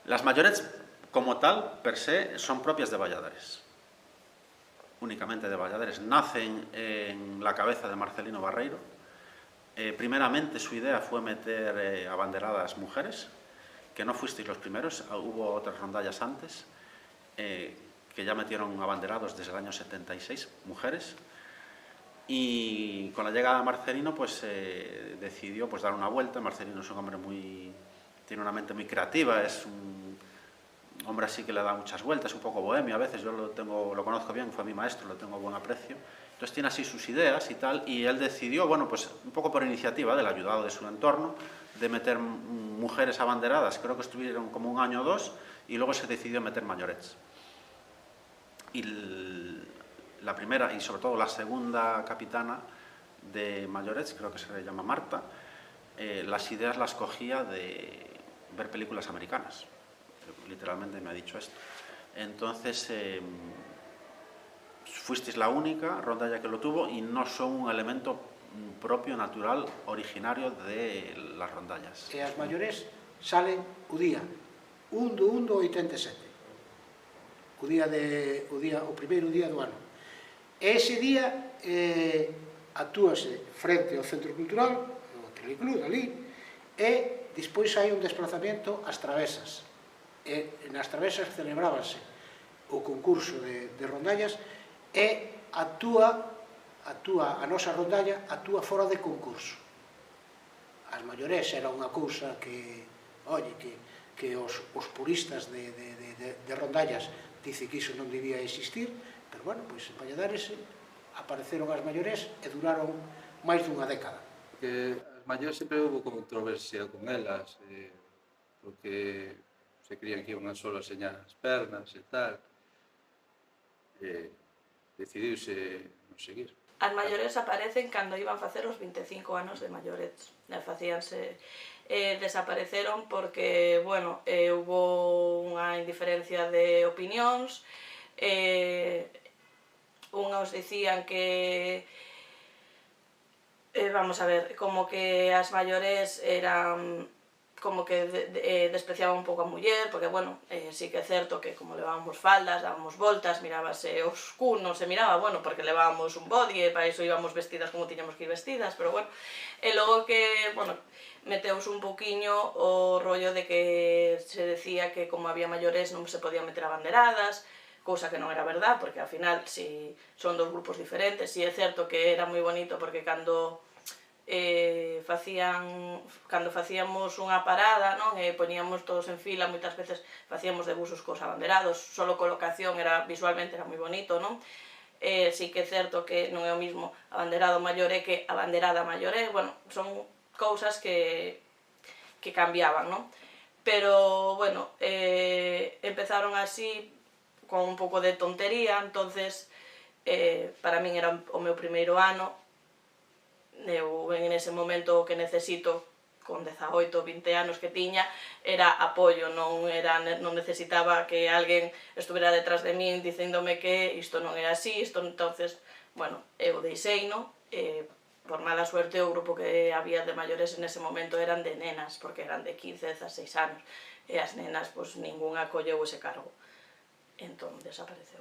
Las mayorets, como tal, per se, son propias de Valladares. Únicamente de Valladares. Nacen en la cabeza de Marcelino Barreiro. Primeramente, su idea fue meter abanderadas mujeres, que no fuisteis los primeros, hubo otras rondallas antes, que ya metieron abanderados desde el año 76, mujeres. Y con la llegada de Marcelino, pues decidió dar una vuelta. Marcelino es un hombre tiene una mente muy creativa, es un hombre así que le da muchas vueltas, un poco bohemio a veces. Yo lo conozco bien, fue mi maestro, lo tengo buen aprecio. Entonces tiene así sus ideas y tal, y él decidió, bueno, pues un poco por iniciativa del ayudado de su entorno, de meter mujeres abanderadas. Creo que estuvieron como un año o dos, y luego se decidió meter mayorets. Y la primera y sobre todo la segunda capitana de mayorets, creo que se llama Marta, las ideas las cogía de ver películas americanas. Literalmente me ha dicho esto. Entonces, fuisteis la única rondalla que lo tuvo, y no son un elemento propio, natural, originario de las rondallas. E as maiores salen o día 1 do 1 do 87. O primeiro día do ano. E ese día actúase frente ao Centro Cultural, o Teleclub ali, e despois hai un desplazamento ás travesas. E nas travesas celebrábase o concurso de rondallas, e a nosa rondalla actúa fora de concurso. As maiores era unha cousa que os puristas de rondallas dicen que iso non debía existir, pero bueno, pois en Valladares apareceron as maiores e duraron máis dunha década. Que as maiores sempre houve controversia con elas, porque se creían que iban a solo enseñar as pernas e tal, decidiuse non seguir. As maiores aparecen cando iban facer os 25 anos de maiorets. Desapareceron porque, bueno, hubo unha indiferencia de opinións. Unhos dicían que, vamos a ver, como que as maiores eran como que despreciaban un pouco a muller, porque, bueno, sí que é certo que como levábamos faldas, dábamos voltas, mirábase os cu, non se miraba, bueno, porque levábamos un body e para iso íbamos vestidas como tiñamos que ir vestidas, pero bueno. E logo que, bueno, meteuse un pouquiño o rollo de que se decía que como había maiores non se podían meter abanderadas, cousa que non era verdad, porque ao final si son dos grupos diferentes. Si é certo que era moi bonito porque cando facíamos unha parada, non, e poñíamos todos en fila, moitas veces facíamos debuxos cos abanderados, solo colocación visualmente era moi bonito, non? Si que é certo que non é o mismo abanderado maioré que abanderada maioré, bueno, son cousas que cambiaban, non? Pero, bueno, empezaron así con un pouco de tontería. Entonces, para min era o meu primeiro ano. Eu en ese momento o que necesito, con 18 ou 20 anos que tiña, era apoio, non necesitaba que alguén estuvera detrás de min dicéndome que isto non é así, entonces, bueno, eu deixeino. Por mala suerte o grupo que había de maiores en ese momento eran de nenas, porque eran de 15, 16 anos, e as nenas, pois, ningunha acolleu ese cargo. Entón, desapareceu.